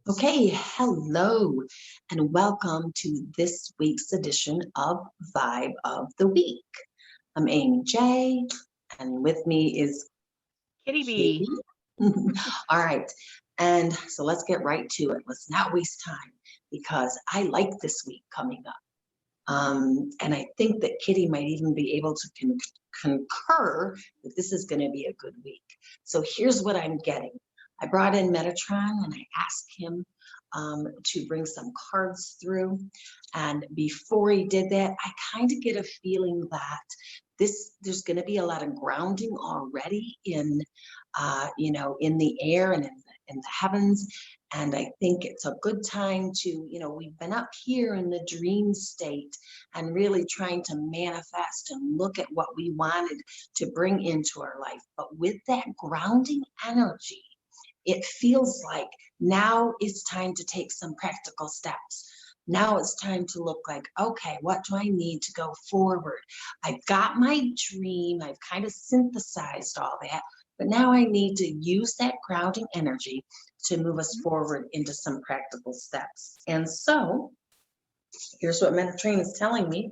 Okay, hello, and welcome to this week's edition of Vibe of the Week. I'm Amy J, and with me is Kitty Kitty. B. All right, and so let's get right to it. Let's not waste time because I like this week coming up. And I think that Kitty might even be able to concur that this is going to be a good week. So here's what I'm getting. I brought in Metatron and I asked him to bring some cards through. And before he did that, I kind of get a feeling that there's going to be a lot of grounding already in the air and in the heavens. And I think it's a good time to, we've been up here in the dream state and really trying to manifest and look at what we wanted to bring into our life. But with that grounding energy, it feels like now it's time to take some practical steps. Now it's time to look like, okay, what do I need to go forward? I've got my dream, I've kind of synthesized all that, but now I need to use that grounding energy to move us forward into some practical steps. And so here's what Metatron is telling me.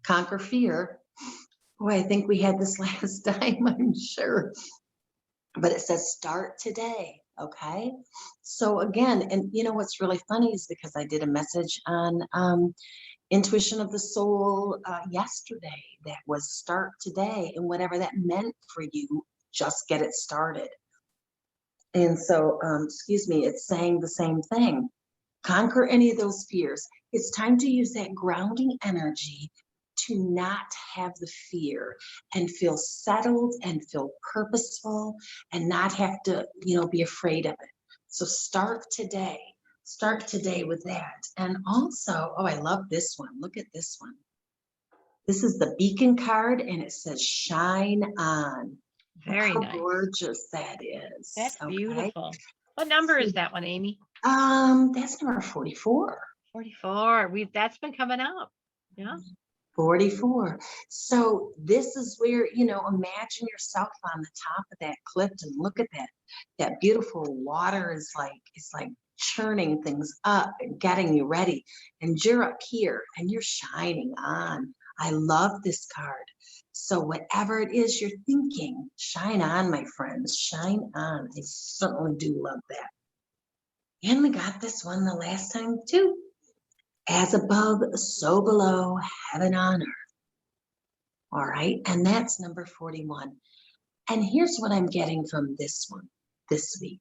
Conquer fear. Boy, I think we had this last time, I'm sure. But it says start today. Okay. So again, and what's really funny is because I did a message on Intuition of the Soul yesterday that was start today, and whatever that meant for you, just get it started. And so, excuse me, it's saying the same thing. Conquer any of those fears. It's time to use that grounding energy to not have the fear and feel settled and feel purposeful and not have to, be afraid of it. So start today. Start today with that. And also, oh, I love this one. Look at this one. This is the beacon card and it says shine on. Look Very how nice. gorgeous that is. That's Okay. beautiful. What number is that one, Amy? That's number 44. 44. That's been coming up. Yeah. 44. So this is where, imagine yourself on the top of that cliff and look at that beautiful water is like, it's like churning things up and getting you ready. And you're up here and you're shining on. I love this card. So whatever it is you're thinking, shine on, my friends, shine on. I certainly do love that. And we got this one the last time too. As above, so below, heaven on earth. All right. And that's number 41. And here's what I'm getting from this one this week.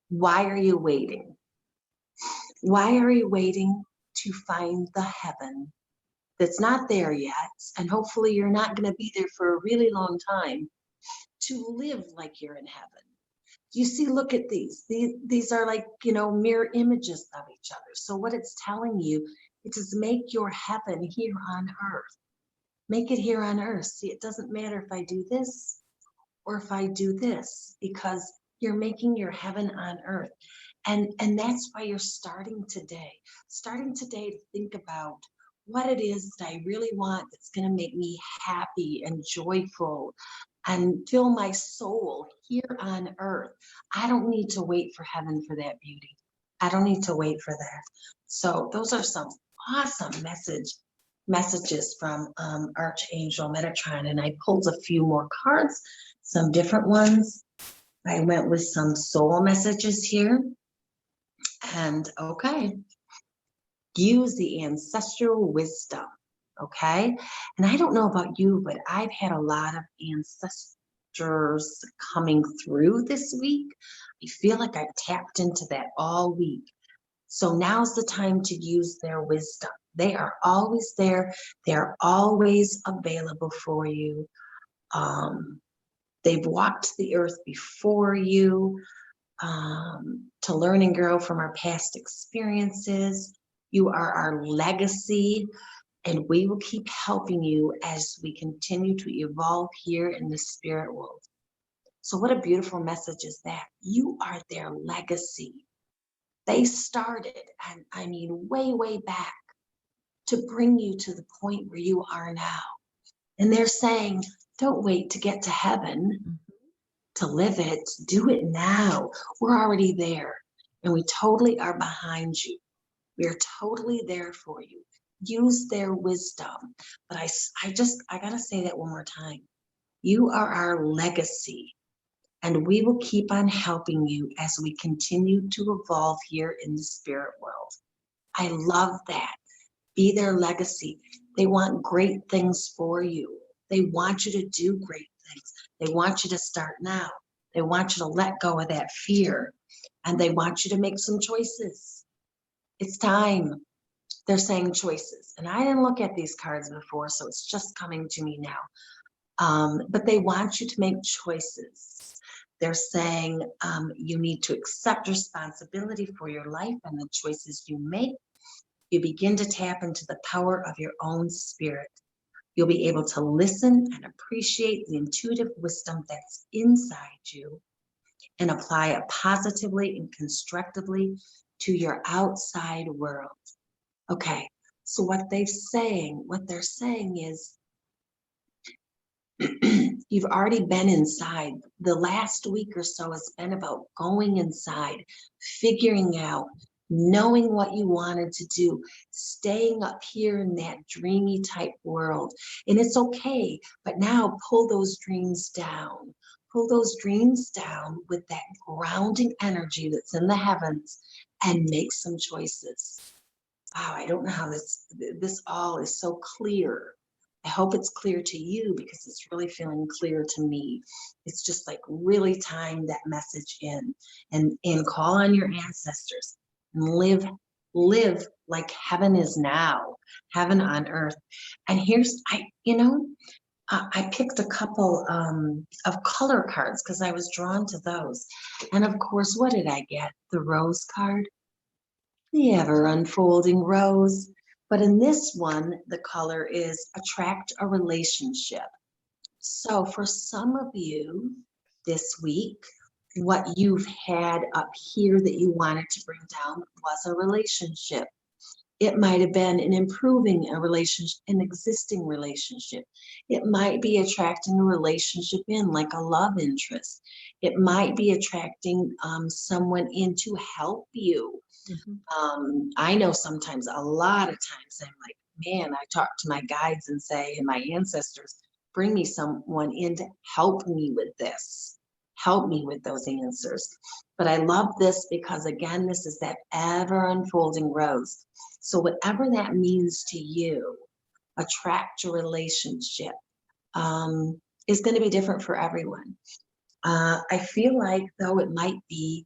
Why are you waiting? Why are you waiting to find the heaven that's not there yet? And hopefully you're not going to be there for a really long time to live like you're in heaven. You see, look at these. These are like, mirror images of each other. So what it's telling you is make your heaven here on earth. Make it here on earth. See, it doesn't matter if I do this or if I do this, because you're making your heaven on earth. And that's why you're starting today to think about what it is that I really want that's going to make me happy and joyful and fill my soul here on earth. I don't need to wait for heaven for that beauty. I don't need to wait for that. So those are some awesome messages from Archangel Metatron, and I pulled a few more cards, some different ones. I went with some soul messages here. And okay, use the ancestral wisdom. Okay. And I don't know about you, but I've had a lot of ancestors coming through this week. I feel like I've tapped into that all week. So now's the time to use their wisdom. They are always there. They're always available for you. They've walked the earth before you to learn and grow from our past experiences. You are our legacy, and we will keep helping you as we continue to evolve here in the spirit world. So what a beautiful message is that. You are their legacy. They started, and I mean, way, way back to bring you to the point where you are now. And they're saying, don't wait to get to heaven. to live it, do it now. We're already there and we totally are behind you. We are totally there for you. Use their wisdom. But I gotta say that one more time. You are our legacy, and we will keep on helping you as we continue to evolve here in the spirit world. I love that. Be their legacy. They want great things for you. They want you to do great things. They want you to start now. They want you to let go of that fear, and they want you to make some choices. It's time. They're saying choices. And I didn't look at these cards before, so it's just coming to me now. But they want you to make choices. They're saying you need to accept responsibility for your life and the choices you make. You begin to tap into the power of your own spirit. You'll be able to listen and appreciate the intuitive wisdom that's inside you and apply it positively and constructively to your outside world. Okay, so what they're saying is you've already been inside. The last week or so has been about going inside, figuring out, knowing what you wanted to do, staying up here in that dreamy type world. And it's okay, but now pull those dreams down. Pull those dreams down with that grounding energy that's in the heavens and make some choices. Wow, I don't know how this all is so clear. I hope it's clear to you because it's really feeling clear to me. It's just like really tying that message in and call on your ancestors and live like heaven is now, heaven on earth. And here's I picked a couple of color cards because I was drawn to those. And of course, what did I get? The rose card, the ever unfolding rose. But in this one, the color is attract a relationship. So for some of you this week, what you've had up here that you wanted to bring down was a relationship. It might have been an improving a relationship, an existing relationship. It might be attracting a relationship in, like a love interest. It might be attracting someone in to help you. Mhm. I know sometimes, a lot of times, I'm like, man, I talk to my guides and say, and my ancestors, bring me someone in to help me with this, help me with those answers. But I love this because, again, this is that ever unfolding rose. So, whatever that means to you, attract your relationship is going to be different for everyone. I feel like, though, it might be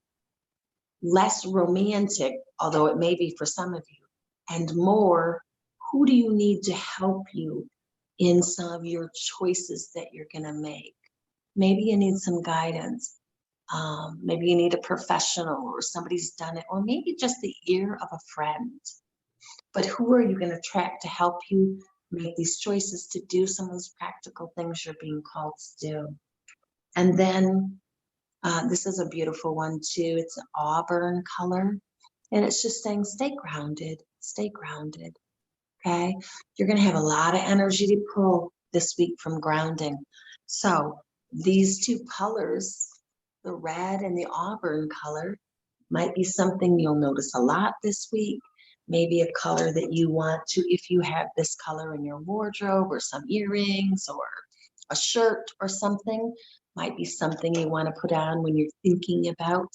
less romantic, although it may be for some of you, and more, who do you need to help you in some of your choices that you're going to make? Maybe you need some guidance. Maybe you need a professional or somebody's done it, or maybe just the ear of a friend. But who are you going to attract to help you make these choices to do some of those practical things you're being called to do? And then this is a beautiful one too. It's an auburn color. And it's just saying, stay grounded, stay grounded. Okay. You're going to have a lot of energy to pull this week from grounding. So these two colors, the red and the auburn color, might be something you'll notice a lot this week. Maybe a color that you want to, if you have this color in your wardrobe or some earrings or a shirt or something, might be something you want to put on when you're thinking about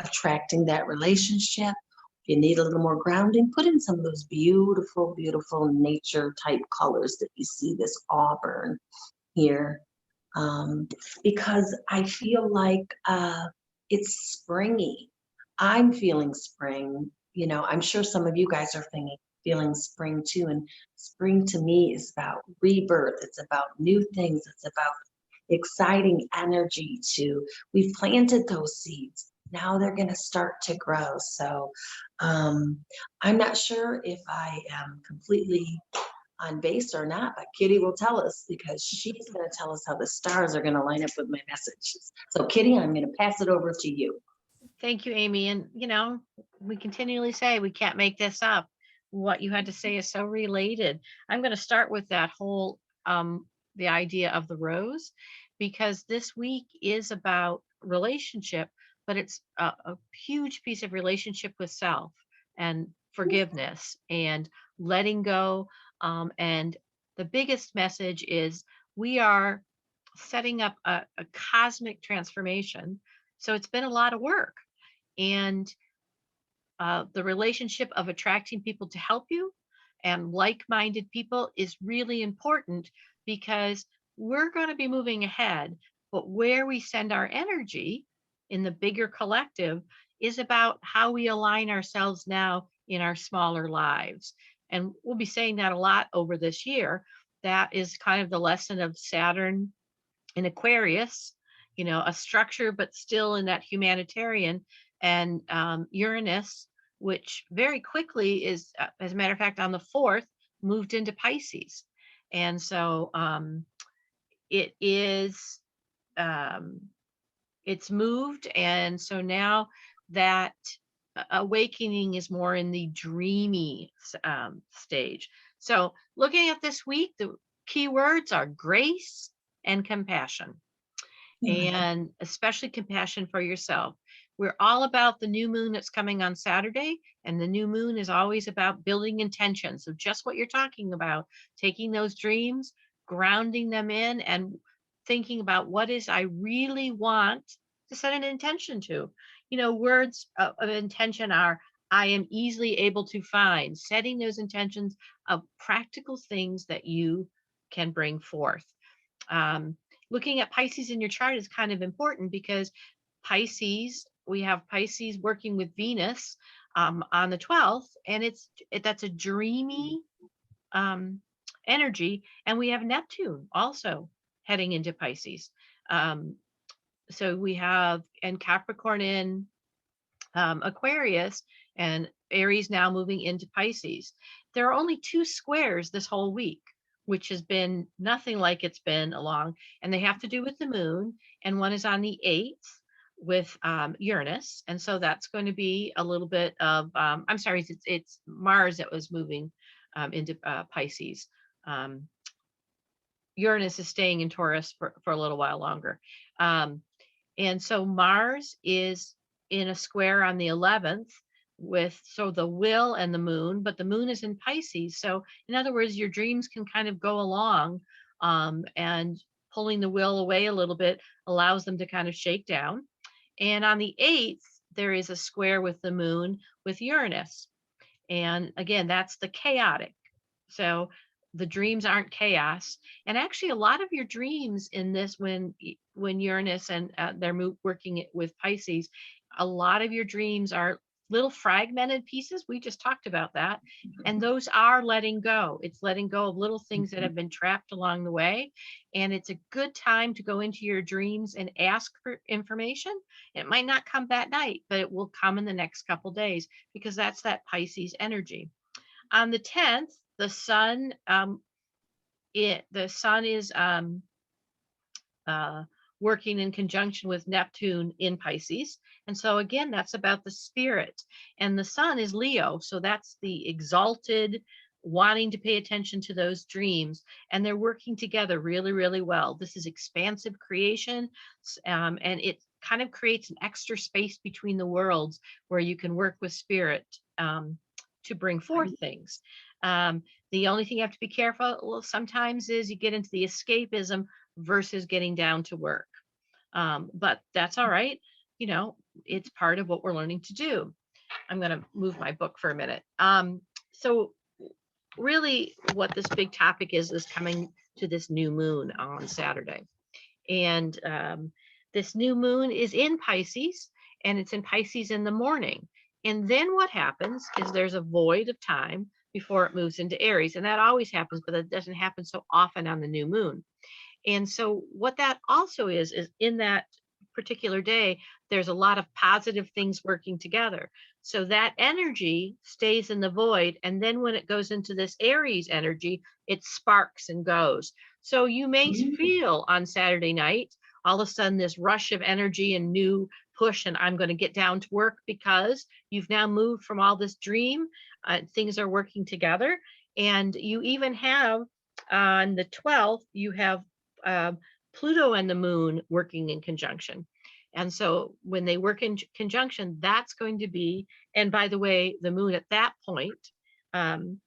attracting that relationship. If you need a little more grounding, put in some of those beautiful, beautiful nature type colors that you see, this auburn here. Because I feel like it's springy. I'm feeling spring. I'm sure some of you guys are feeling spring too. And spring to me is about rebirth. It's about new things. It's about exciting energy we've planted those seeds. Now they're going to start to grow. So I'm not sure if I am completely on base or not, but Kitty will tell us because she's going to tell us how the stars are going to line up with my messages. So Kitty, I'm going to pass it over to you. Thank you, Amy. And, we continually say we can't make this up. What you had to say is so related. I'm going to start with that whole, the idea of the rose, because this week is about relationship, but it's a huge piece of relationship with self and forgiveness and letting go. And the biggest message is we are setting up a cosmic transformation. So it's been a lot of work. And the relationship of attracting people to help you and like-minded people is really important, because we're going to be moving ahead, but where we send our energy in the bigger collective is about how we align ourselves now in our smaller lives. And we'll be saying that a lot over this year. That is kind of the lesson of Saturn in Aquarius, a structure, but still in that humanitarian, and Uranus, which very quickly is, as a matter of fact, on the 4th, moved into Pisces. And so it is, um, it's moved. And so now that awakening is more in the dreamy stage. So looking at this week, the key words are grace and compassion, Yeah. and especially compassion for yourself. We're all about the new moon that's coming on Saturday, and the new moon is always about building intention. So, just what you're talking about, taking those dreams, grounding them in, and thinking about what is I really want to set an intention to. Words of intention are I am easily able to find, setting those intentions of practical things that you can bring forth. Um, Looking at Pisces in your chart is kind of important, because we have Pisces working with Venus on the 12th, and that's a dreamy um, energy. And we have Neptune also heading into Pisces. Um, so we have, and Capricorn in Aquarius, and Aries now moving into Pisces. There are only 2 squares this whole week, which has been nothing like it's been along, and they have to do with the moon. And one is on the 8th with Uranus, and so that's going to be a little bit of I'm sorry, it's Mars that was moving into Pisces. Um, Uranus is staying in Taurus for a little while longer. Um, and so Mars is in a square on the 11th with the will and the moon, but the moon is in Pisces. So in other words, your dreams can kind of go along, and pulling the will away a little bit allows them to kind of shake down. And on the 8th, there is a square with the moon with Uranus. And again, that's the chaotic. So the dreams aren't chaos. And actually, a lot of your dreams in this, when Uranus and they're working it with Pisces, a lot of your dreams are little fragmented pieces. We just talked about that. And those are letting go. It's letting go of little things that have been trapped along the way. And it's a good time to go into your dreams and ask for information. It might not come that night, but it will come in the next couple days, because that's that Pisces energy. On the 10th, the sun is uh, working in conjunction with Neptune in Pisces. And so again, that's about the spirit. And the sun is Leo. So that's the exalted, wanting to pay attention to those dreams. And they're working together really, really well. This is expansive creation. And it kind of creates an extra space between the worlds where you can work with spirit to bring forth things. The only thing you have to be careful sometimes is you get into the escapism versus getting down to work. But that's all right. It's part of what we're learning to do. I'm going to move my book for a minute. So really what this big topic is coming to this new moon on Saturday. And this new moon is in Pisces, and it's in Pisces in the morning. And then what happens is there's a void of time before it moves into Aries. And that always happens, but it doesn't happen so often on the new moon. And so what that also is in that particular day, there's a lot of positive things working together. So that energy stays in the void. And then when it goes into this Aries energy, it sparks and goes. So you may feel on Saturday night, all of a sudden this rush of energy and new push, and I'm going to get down to work, because you've now moved from all this dream. Things are working together. And you even have on the 12th, you have Pluto and the moon working in conjunction. And so when they work in conjunction, that's going to be, and by the way, the moon at that point um,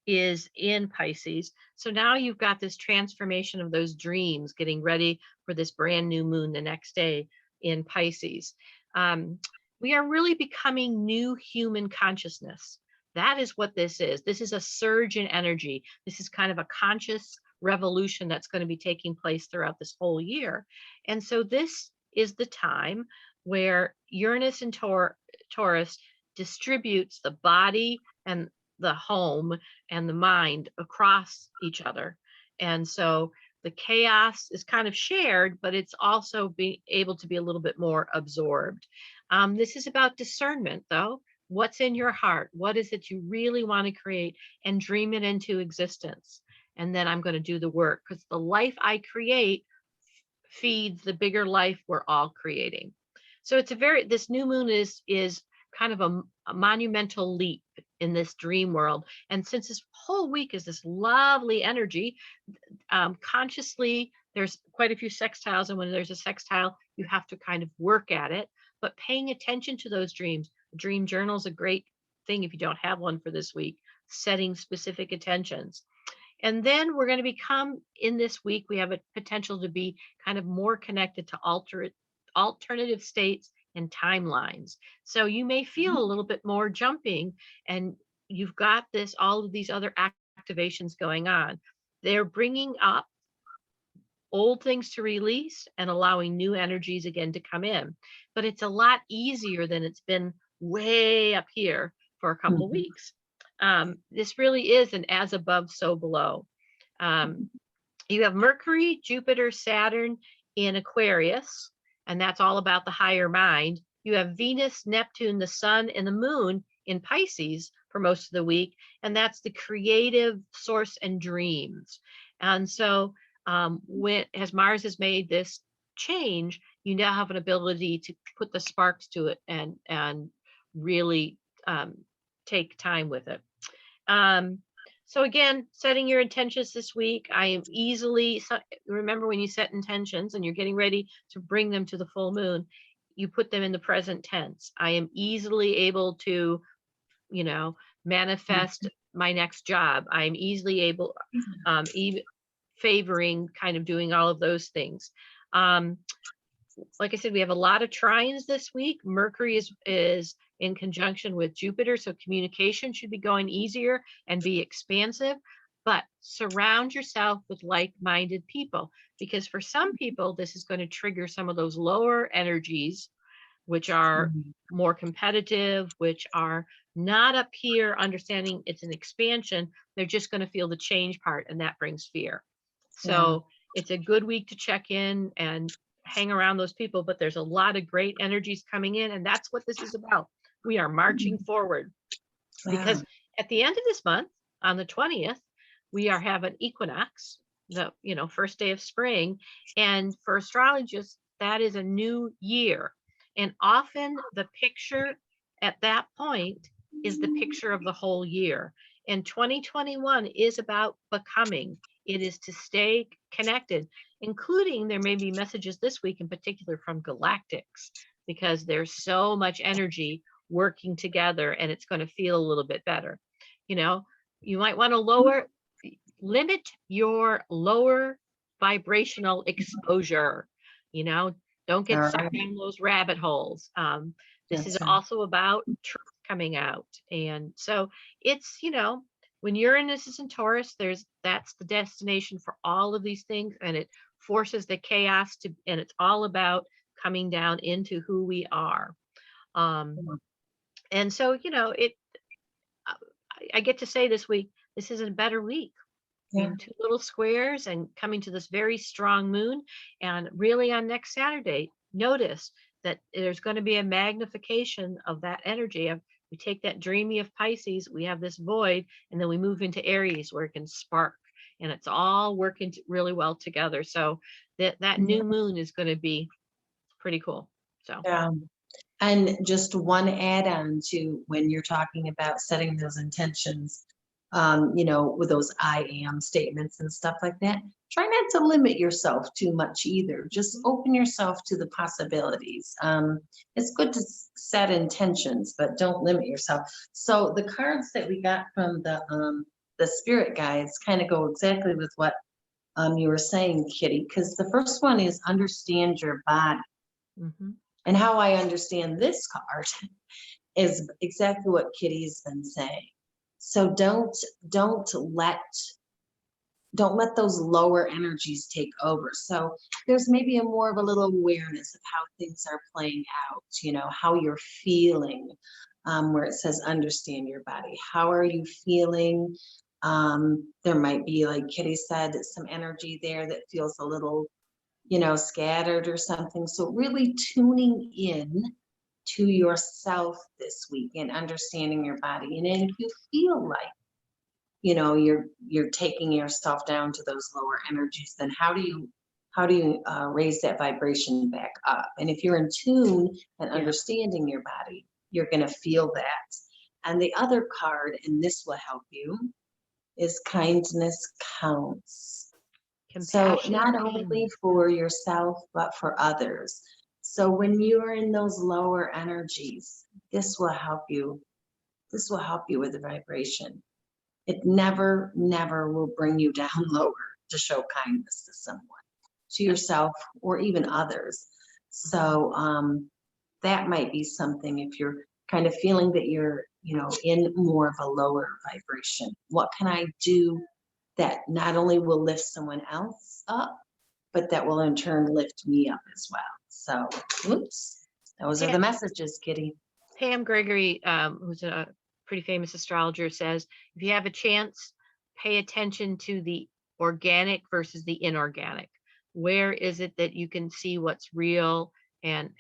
is in Pisces. So now you've got this transformation of those dreams, getting ready for this brand new moon the next day in Pisces. Um, we are really becoming new human consciousness. That is what this is. This is a surge in energy. This is kind of a conscious revolution that's going to be taking place throughout this whole year. And so this is the time where Uranus and Taurus distributes the body and the home and the mind across each other. And so the chaos is kind of shared, but it's also being able to be a little bit more absorbed. This is about discernment, though. What's in your heart? What is it you really want to create, and dream it into existence? And then I'm going to do the work, because the life I create feeds the bigger life we're all creating. So it's this new moon is kind of a monumental leap in this dream world. And since this whole week is this lovely energy, consciously, there's quite a few sextiles. And when there's a sextile, you have to kind of work at it. But paying attention to those dreams, dream journal is a great thing if you don't have one for this week, setting specific intentions. And then we're going to become, in this week, we have a potential to be kind of more connected to alternative states and timelines. So you may feel a little bit more jumping, and you've got all of these other activations going on. They're bringing up old things to release and allowing new energies again to come in. But it's a lot easier than it's been way up here for a couple Mhm. weeks. This really is an as above, so below. You have Mercury, Jupiter, Saturn in Aquarius, and that's all about the higher mind. You have Venus, Neptune, the sun, and the moon in Pisces for most of the week, and that's the creative source and dreams. And so as Mars has made this change, you now have an ability to put the sparks to it and really take time with it. So again, setting your intentions this week, I am remember when you set intentions and you're getting ready to bring them to the full moon, you put them in the present tense. I am easily able to, manifest my next job. I'm easily able, even favoring, kind of doing all of those things. Like I said, we have a lot of trines this week. Mercury is in conjunction with Jupiter, so communication should be going easier and be expansive. But surround yourself with like-minded people, because for some people, this is going to trigger some of those lower energies, which are more competitive, which are not up here understanding it's an expansion. They're just going to feel the change part, and that brings fear. So it's a good week to check in and hang around those people, but there's a lot of great energies coming in, and that's what this is about. We are marching forward, because at the end of this month, on the 20th, we are having equinox, the first day of spring, and for astrologists, that is a new year. And often the picture at that point is the picture of the whole year. And 2021 is about becoming. It is to stay connected, including there may be messages this week in particular from galactics, because there's so much energy working together, and it's going to feel a little bit better. You might want to limit your lower vibrational exposure. Don't get sucked down those rabbit holes. This is also about truth coming out. And so it's, when Uranus is in Taurus, that's the destination for all of these things, and it forces the chaos and it's all about coming down into who we are. And so, I get to say this week, this is a better week. Two little squares and coming to this very strong moon. And really on next Saturday, notice that there's going to be a magnification of that energy. We take that dreamy of Pisces, we have this void, and then we move into Aries where it can spark, and it's all working really well together. So that new moon is going to be pretty cool. So and just one add-on to when you're talking about setting those intentions, you know, with those I am statements and stuff like that. Try not to limit yourself too much either. Just open yourself to the possibilities. It's good to set intentions, but don't limit yourself. So the cards that we got from the spirit guides kind of go exactly with what you were saying, Kitty, because the first one is understand your body. Mhm. And how I understand this card is exactly what Kitty's been saying. So don't let don't let those lower energies take over. So there's maybe a more of a little awareness of how things are playing out, you know, how you're feeling, where it says understand your body. How are you feeling? There might be, like Kitty said, some energy there that feels a little, you know, scattered or something. So really tuning in to yourself this week and understanding your body. And then if you feel like, you know, you're taking yourself down to those lower energies, then how do you raise that vibration back up? And if you're in tune and Yeah. understanding your body, you're going to feel that. And the other card, and this will help you, is kindness counts. So Compassion not and only kindness. for yourself, but for others. So when you're in those lower energies, this will help you. This will help you with the vibration. It never, never will bring you down lower to show kindness to someone, to Yep. yourself, or even others. Mhm. So that might be something if you're kind of feeling that you're, you know, in more of a lower vibration. What can I do that not only will lift someone else up, but that will in turn lift me up as well? So, oops, those are the Pa- messages, Kitty. Pam Gregory, who's a pretty famous astrologer, says if you have a chance, pay attention to the organic versus the inorganic. Where is it that you can see what's real and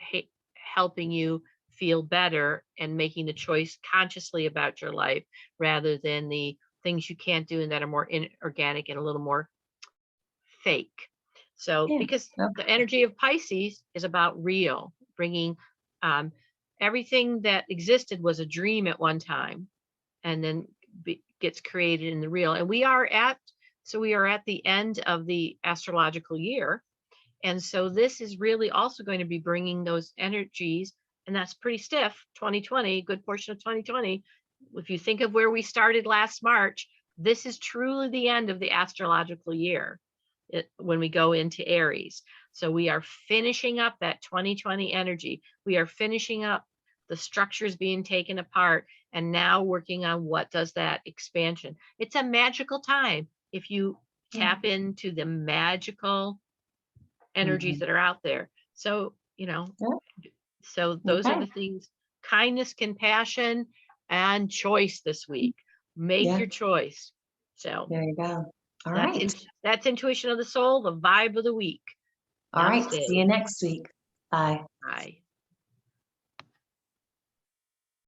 helping you feel better and making the choice consciously about your life rather than the things you can't do and that are more inorganic and a little more fake. So, Yeah. because the Okay. energy of Pisces is about real, bringing um, everything that existed was a dream at one time, and then gets created in the real. And we are at the end of the astrological year, and so this is really also going to be bringing those energies, and that's pretty stiff. 2020, good portion of 2020. If you think of where we started last March, this is truly the end of the astrological year when we go into Aries. So we are finishing up that 2020 energy. We are finishing up the structures being taken apart and now working on what does that expansion. It's a magical time if you tap into the magical energies Mhm. that are out there. So, Yeah. so those are Okay. the things: kindness, compassion, and choice this week. Make Yeah. your choice. So There you go. All that's right. that's intuition of the soul, the vibe of the week. All right. See you Namaste. next week. Bye. Bye.